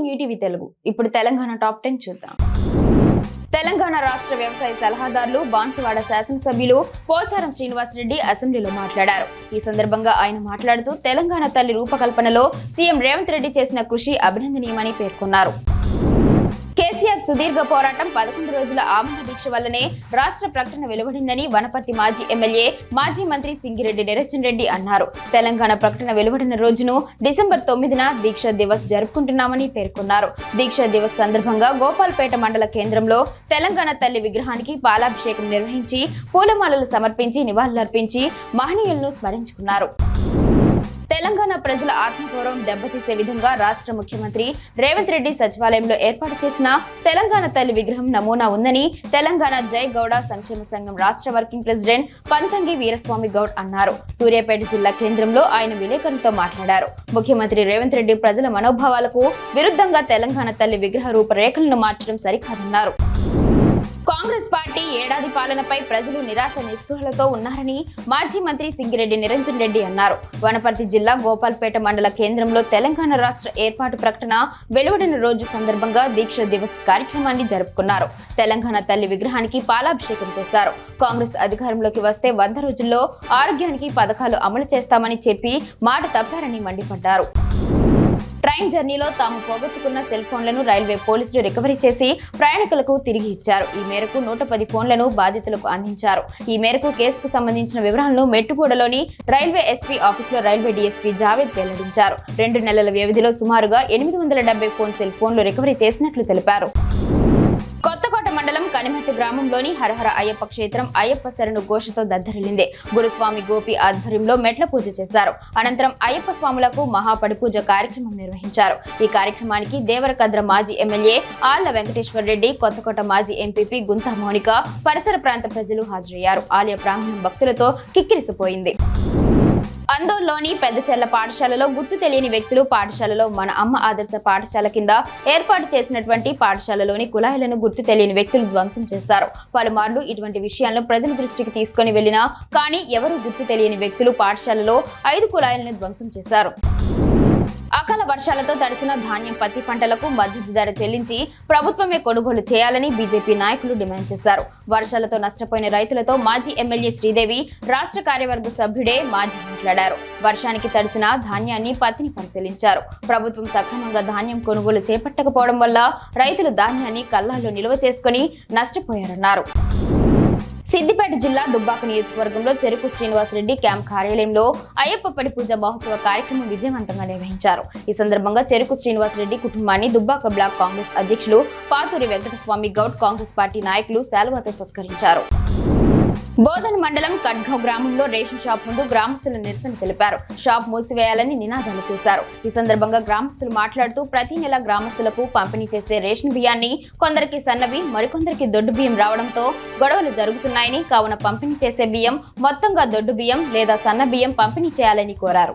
New TV Telugu. ఇప్పుడు Telangana top 10 చూద్దాం. తెలంగాణ రాష్ట్ర వ్యవసాయ సలహాదారులు బాన్సువాడ శాసనసభ్యులు పోచారం శ్రీనివాసరెడ్డి అసెంబ్లీలో మాట్లాడారు. ఈ సందర్భంగా ఆయన మాట్లాడుతూ తెలంగాణ తల్లి రూపకల్పనలో సీఎం రేవంత్ రెడ్డి చేసిన కృషి అభినందనీయమని పేర్కొన్నారు. కేసీఆర్ సుదీర్ఘ పోరాటం 11 రోజుల ఆమరణ దీక్ష వల్లనే రాష్ట్ర ప్రకటన వెలువడిందని వనపర్తి మాజీ ఎమ్మెల్యే మాజీ మంత్రి సింగిరెడ్డి నిరంజన్ రెడ్డి అన్నారు. తెలంగాణ ప్రకటన వెలువడిన రోజును డిసెంబర్ 9న దీక్షా దివస్ జరుపుకుంటున్నామని పేర్కొన్నారు. దీక్షా దివస్ సందర్భంగా గోపాల్పేట మండల కేంద్రంలో తెలంగాణ తల్లి విగ్రహానికి పాలాభిషేకం నిర్వహించి పూలమాలలు సమర్పించి నివాళులర్పించి మహనీయులను స్మరించుకున్నారు. తెలంగాణ ప్రజల ఆత్మగౌరవం దెబ్బతీసే విధంగా రాష్ట్ర ముఖ్యమంత్రి రేవంత్ రెడ్డి సచివాలయంలో ఏర్పాటు చేసిన తెలంగాణ తల్లి విగ్రహం నమూనా ఉందని తెలంగాణ జై గౌడ సంక్షేమ సంఘం రాష్ట్ర వర్కింగ్ ప్రెసిడెంట్ పంతంగి వీరస్వామి గౌడ్ అన్నారు. సూర్యాపేట జిల్లా కేంద్రంలో ఆయన విలేకరులతో మాట్లాడారు. ముఖ్యమంత్రి రేవంత్ రెడ్డి ప్రజల మనోభావాలకు విరుద్ధంగా తెలంగాణ తల్లి విగ్రహ రూపురేఖలను మార్చడం సరికాదన్నారు. కాంగ్రెస్ పార్టీ ఏడాది పాలనపై ప్రజలు నిరాశ నిస్పృహలతో ఉన్నారని మాజీ మంత్రి సింగిరెడ్డి నిరంజన్ రెడ్డి అన్నారు. వనపర్తి జిల్లా గోపాల్పేట మండల కేంద్రంలో తెలంగాణ రాష్ట్ర ఏర్పాటు ప్రకటన వెలువడిన రోజు సందర్భంగా దీక్ష దివస్ కార్యక్రమాన్ని జరుపుకున్నారు. తెలంగాణ తల్లి విగ్రహానికి పాలాభిషేకం చేశారు. కాంగ్రెస్ అధికారంలోకి వస్తే 100 రోజుల్లో ఆరోగ్యానికి పథకాలు అమలు చేస్తామని చెప్పి మాట తప్పారని మండిపడ్డారు. ట్రైన్ జర్నీలో తాము పోగొట్టుకున్న సెల్ ఫోన్లను రైల్వే పోలీసులు రికవరీ చేసి ప్రయాణికులకు తిరిగి ఇచ్చారు. ఈ మేరకు 110 ఫోన్లను బాధితులకు అందించారు. ఈ మేరకు కేసుకు సంబంధించిన వివరాలను మెట్టుగూడలోని రైల్వే ఎస్పీ ఆఫీసులో రైల్వే డీఎస్పీ జావేద్ వెల్లడించారు. 2 నెలల వ్యవధిలో సుమారుగా 870 సెల్ ఫోన్లు రికవరీ చేసినట్లు తెలిపారు. కొత్తకోట మండలం కనిమెట్టు గ్రామంలోని హరహర అయ్యప్ప క్షేత్రం అయ్యప్ప శరణు ఘోషతో దద్దరిల్లింది. గురుస్వామి గోపి ఆధ్వర్యంలో మెట్ల పూజ చేశారు. అనంతరం అయ్యప్ప స్వాములకు మహాపడి పూజ కార్యక్రమం నిర్వహించారు. ఈ కార్యక్రమానికి దేవరకద్ర మాజీ ఎమ్మెల్యే ఆళ్ల వెంకటేశ్వర్ రెడ్డి, కొత్తకోట మాజీ ఎంపీపీ గుంతా మౌనిక, పరిసర ప్రాంత ప్రజలు హాజరయ్యారు. ఆలయ ప్రాంగణం భక్తులతో కిక్కిరిసిపోయింది. అందోల్లోని పెద్దచెర్ల పాఠశాలలో గుర్తు తెలియని వ్యక్తులు పాఠశాలలో మన అమ్మ ఆదర్శ పాఠశాల కింద ఏర్పాటు చేసినటువంటి పాఠశాలలోని కుళాయిలను గుర్తు తెలియని వ్యక్తులు ధ్వంసం చేశారు. పలుమార్లు ఇటువంటి విషయాలను ప్రజల దృష్టికి తీసుకుని వెళ్లినా కానీ ఎవరూ గుర్తు తెలియని వ్యక్తులు పాఠశాలలో 5 కుళాయిలను ధ్వంసం చేశారు. అకాల వర్షాలతో తడిసిన ధాన్యం, పత్తి పంటలకు మద్దతు ధర చెల్లించి ప్రభుత్వమే కొనుగోలు చేయాలని బీజేపీ నాయకులు డిమాండ్ చేశారు. వర్షాలతో నష్టపోయిన రైతులతో మాజీ ఎమ్మెల్యే శ్రీదేవి, రాష్ట్ర కార్యవర్గ సభ్యుడే మాజీ మాట్లాడారు. వర్షానికి తడిసిన ధాన్యాన్ని, పత్తిని పరిశీలించారు. ప్రభుత్వం సక్రమంగా ధాన్యం కొనుగోలు చేపట్టకపోవడం వల్ల రైతులు ధాన్యాన్ని కల్లాల్లో నిల్వ చేసుకుని నష్టపోయారన్నారు. సిద్దిపేట జిల్లా దుబ్బాక నియోజకవర్గంలో చెరుకు శ్రీనివాసరెడ్డి క్యాంప్ కార్యాలయంలో అయ్యప్ప పడి పూజ మహోత్సవ కార్యక్రమం విజయవంతంగా నిర్వహించారు. ఈ సందర్భంగా చెరుకు శ్రీనివాసరెడ్డి కుటుంబాన్ని దుబ్బాక బ్లాక్ కాంగ్రెస్ అధ్యక్షులు పాతూరి వెంకటస్వామి గౌడ్, కాంగ్రెస్ పార్టీ నాయకులు శాలువాతో సత్కరించారు. బోధన్ మండలం కడ్గావ్ గ్రామంలో రేషన్ షాప్ ముందు గ్రామస్తులు నిరసన తెలిపారు. షాప్ మూసివేయాలని నినాదాలు చేశారు. ఈ సందర్భంగా గ్రామస్తులు మాట్లాడుతూ ప్రతి నెల గ్రామస్తులకు పంపిణీ చేసే రేషన్ బియ్యాన్ని కొందరికి సన్నవి, మరికొందరికి దొడ్డు బియ్యం రావడంతో గొడవలు జరుగుతున్నాయని, కావున పంపిణీ చేసే బియ్యం మొత్తంగా దొడ్డు బియ్యం లేదా సన్న బియ్యం పంపిణీ చేయాలని కోరారు.